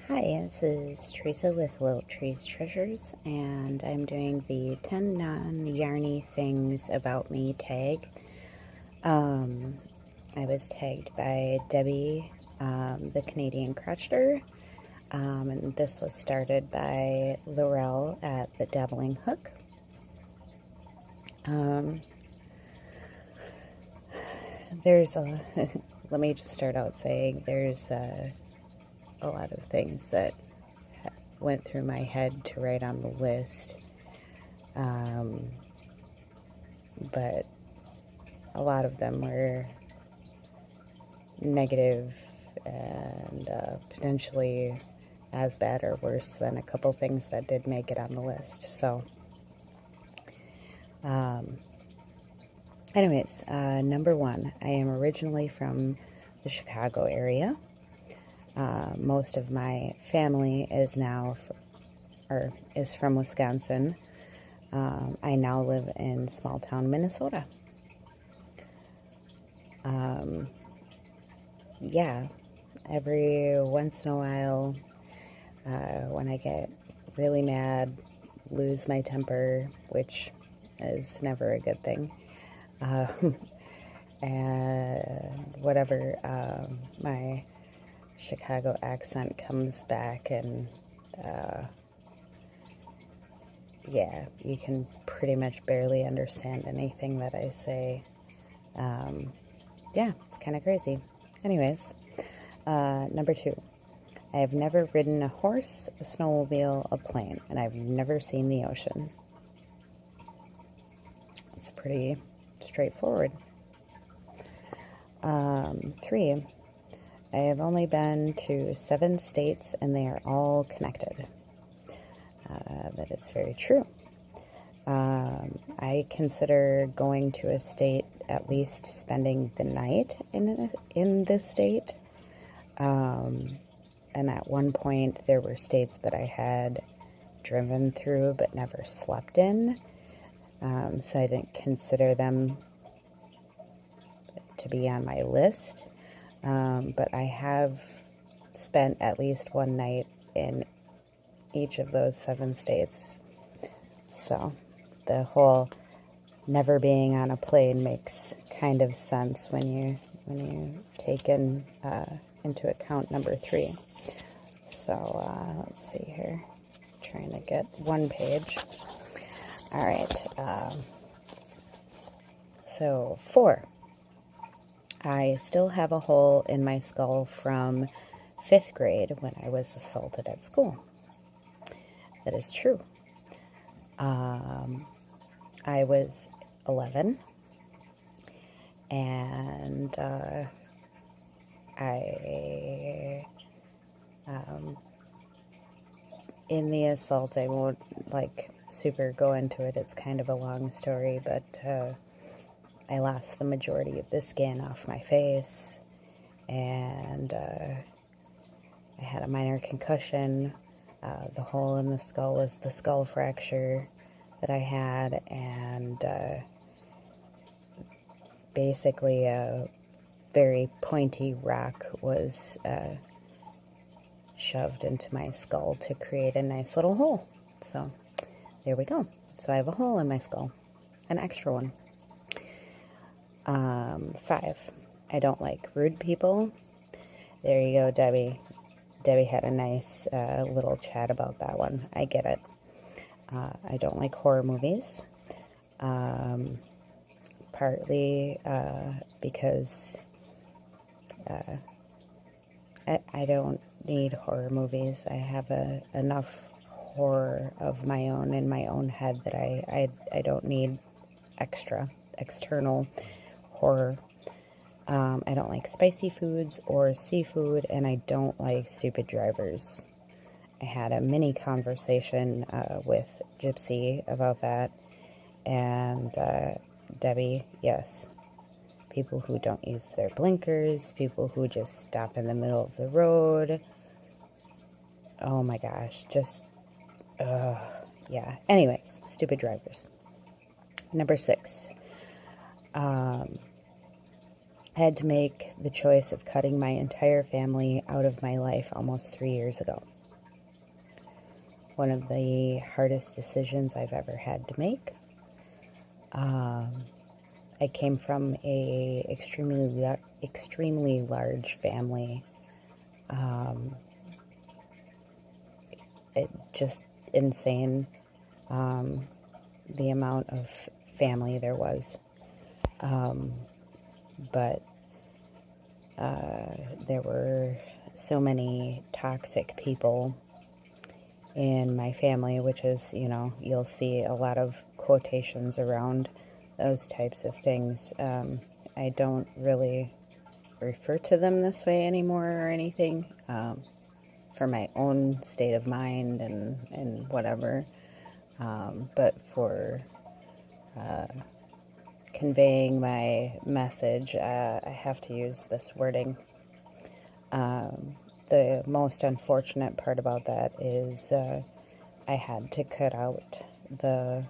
Hi, this is Teresa with Little Trees Treasures, and I'm doing the 10 non-yarny things about me tag. I was tagged by Debbie, the Canadian Crocheter, and this was started by Laurell at the Dabbling Hook. There's a, let me just start out saying there's a lot of things that went through my head to write on the list, but a lot of them were negative and potentially as bad or worse than a couple things that did make it on the list. So anyways, number one, I am originally from the Chicago area. Most of my family is now, is from Wisconsin. I now live in small town Minnesota. Yeah, every once in a while, when I get really mad, lose my temper, which is never a good thing, and whatever, my Chicago accent comes back, and yeah, you can pretty much barely understand anything that I say. Yeah, it's kind of crazy. Anyways, number two, I have never ridden a horse, a snowmobile, a plane, and I've never seen the ocean. It's pretty straightforward. Three, I have only been to 7 states, and they are all connected. That is very true. I consider going to a state at least spending the night in this state. And at one point, there were states that I had driven through but never slept in. So I didn't consider them to be on my list. But I have spent at least one night in each of those 7 states. So the whole never being on a plane makes kind of sense when you take into account number 3. So let's see here. Trying to get one page. All right. So 4. I still have a hole in my skull from 5th grade when I was assaulted at school. That is true. I was 11, and in the assault, I won't super go into it. It's kind of a long story, but I lost the majority of the skin off my face, and I had a minor concussion. The hole in the skull was the skull fracture that I had, and basically a very pointy rock was shoved into my skull to create a nice little hole. So there we go. So I have a hole in my skull, an extra one. 5, I don't like rude people. There you go, Debbie. Debbie had a nice little chat about that one. I get it. I don't like horror movies, partly because I don't need horror movies. I have enough horror of my own in my own head that I don't need external horror. I don't like spicy foods or seafood, and I don't like stupid drivers. I had a mini conversation with Gypsy about that, and Debbie, yes. People who don't use their blinkers, people who just stop in the middle of the road. Oh my gosh, just, yeah. Anyways, stupid drivers. Number 6. I had to make the choice of cutting my entire family out of my life almost 3 years ago. One of the hardest decisions I've ever had to make. I came from a extremely large family. It just insane, the amount of family there was. But there were so many toxic people in my family, which is, you'll see a lot of quotations around those types of things. I don't really refer to them this way anymore or anything, for my own state of mind and whatever, but for conveying my message, I have to use this wording. The most unfortunate part about that is I had to cut out the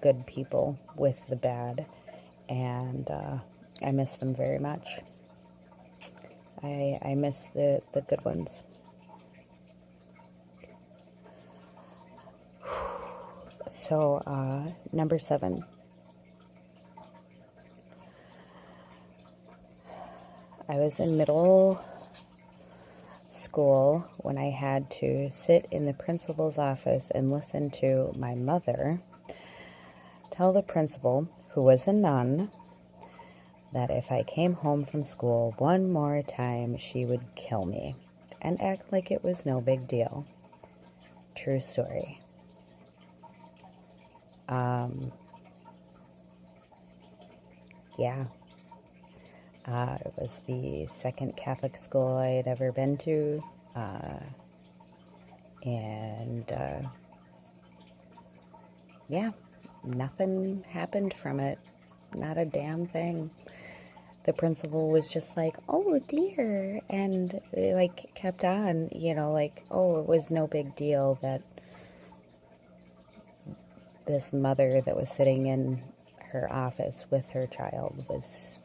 good people with the bad, and I miss them very much. I miss the good ones. So, number 7. I was in middle school when I had to sit in the principal's office and listen to my mother tell the principal, who was a nun, that if I came home from school one more time, she would kill me, and act like it was no big deal. True story. Yeah. It was the second Catholic school I had ever been to, and yeah, nothing happened from it. Not a damn thing. The principal was just like, oh dear, and it kept on, oh, it was no big deal that this mother that was sitting in her office with her child was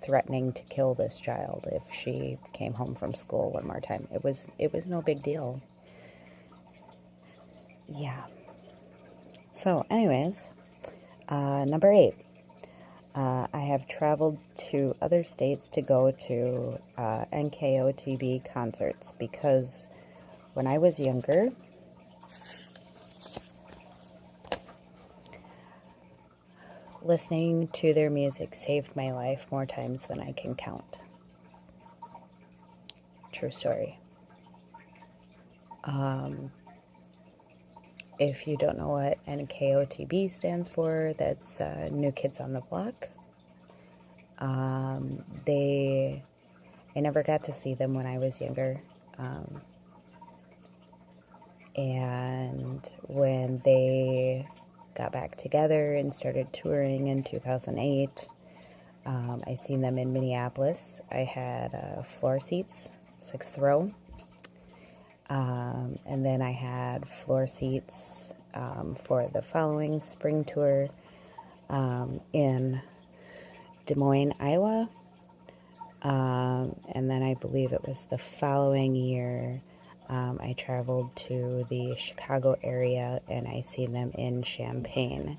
threatening to kill this child if she came home from school one more time. It was no big deal. Yeah. So, anyways, number 8. I have traveled to other states to go to NKOTB concerts because when I was younger, listening to their music saved my life more times than I can count. True story. If you don't know what NKOTB stands for, that's New Kids on the Block. I never got to see them when I was younger. And when they got back together and started touring in 2008, I seen them in Minneapolis. I had floor seats, 6th row. And then I had floor seats for the following spring tour in Des Moines, Iowa. And then I believe it was the following year I traveled to the Chicago area and I seen them in Champaign.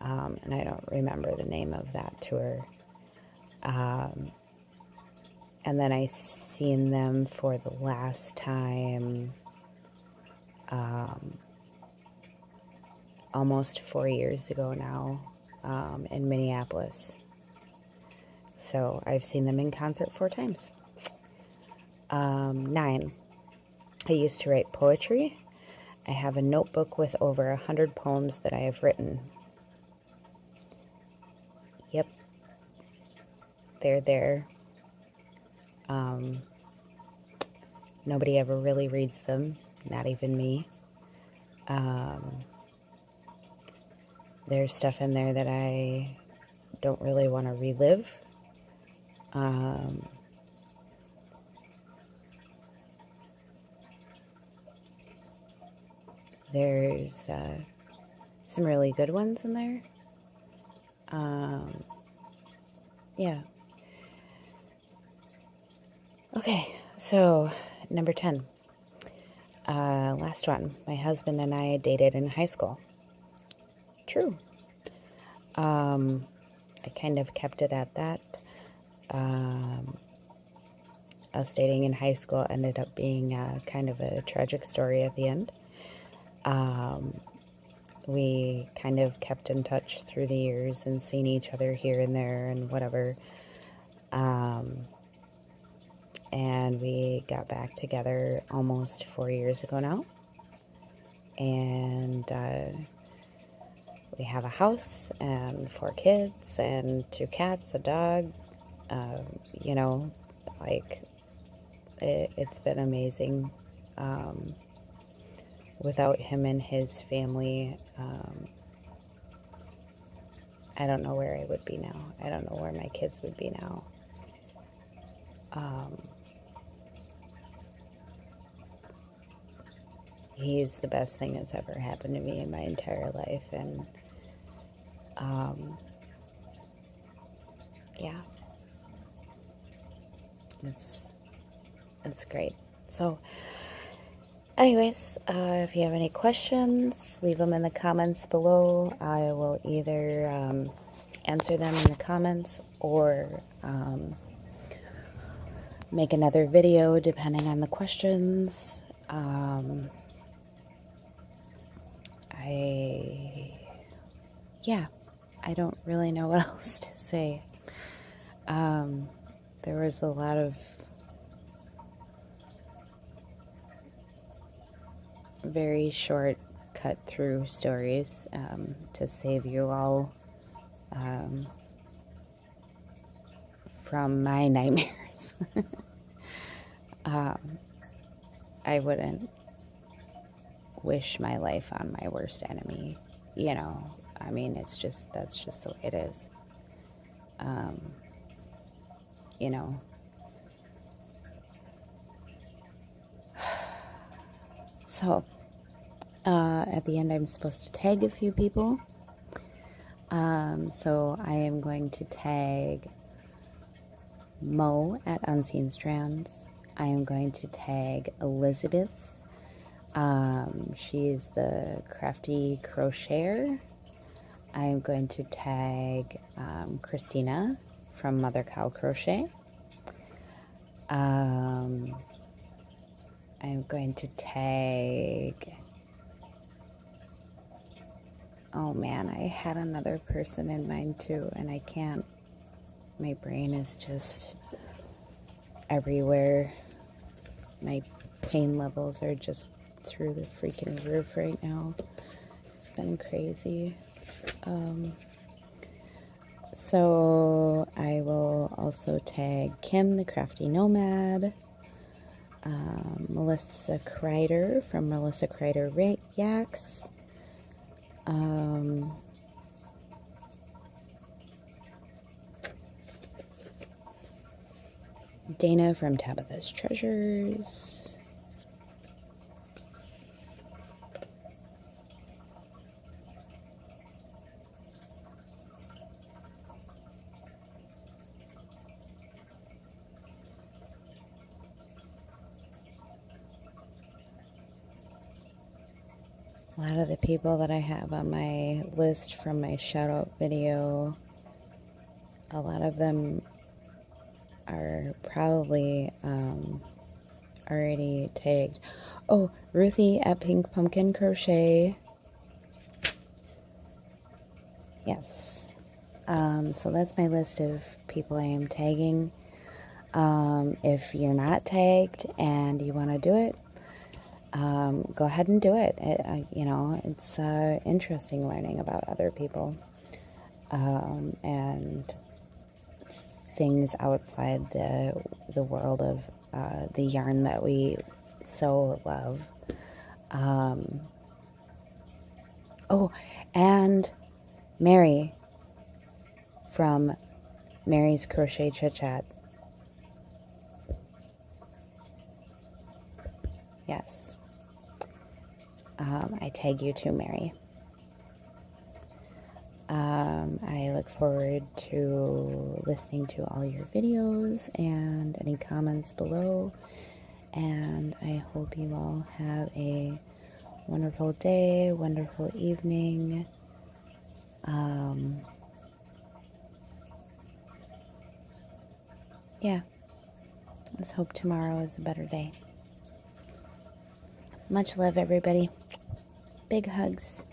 And I don't remember the name of that tour. And then I seen them for the last time almost 4 years ago now in Minneapolis. So I've seen them in concert 4 times. 9. I used to write poetry. I have a notebook with over 100 poems that I have written. Yep. They're there. Nobody ever really reads them, not even me. There's stuff in there that I don't really want to relive. There's some really good ones in there. Yeah. Okay, so number 10. Last one. My husband and I dated in high school. True. I kind of kept it at that. Us dating in high school ended up being kind of a tragic story at the end. We kind of kept in touch through the years and seen each other here and there and whatever. And we got back together almost 4 years ago now. And we have a house and 4 kids and 2 cats, a dog. You know, like, it's been amazing. Without him and his family, I don't know where I would be now. I don't know where my kids would be now. He's the best thing that's ever happened to me in my entire life, and yeah, it's great. So anyways, if you have any questions, leave them in the comments below. I will either answer them in the comments or make another video depending on the questions. I don't really know what else to say. There was a lot of very short cut through stories to save you all from my nightmares. I wouldn't wish my life on my worst enemy, you know. I mean, that's just the way it is. You know, so at the end I'm supposed to tag a few people. So I am going to tag Mo at Unseen Strands. I am going to tag Elizabeth. She's the Crafty Crocheter. I am going to tag Christina from Mother Cow Crochet. I'm going to tag... Oh man, I had another person in mind too, and I can't. My brain is just everywhere. My pain levels are just through the freaking roof right now. It's been crazy. So I will also tag Kim, the Crafty Nomad, Melissa Kreider from Melissa Kreider Yaks, Dana from Tabitha's Treasures, a lot of the people that I have on my list from my shout out video, a lot of them are probably already tagged. Oh, Ruthie at Pink Pumpkin Crochet. Yes. So that's my list of people I am tagging. If you're not tagged and you want to do it, go ahead and do it. You know, it's interesting learning about other people and things outside the world of the yarn that we so love. Oh, and Mary from Mary's Crochet Chit Chat. Yes. I tag you too, Mary. I look forward to listening to all your videos and any comments below. And I hope you all have a wonderful day, wonderful evening. Yeah, let's hope tomorrow is a better day. Much love, everybody. Big hugs.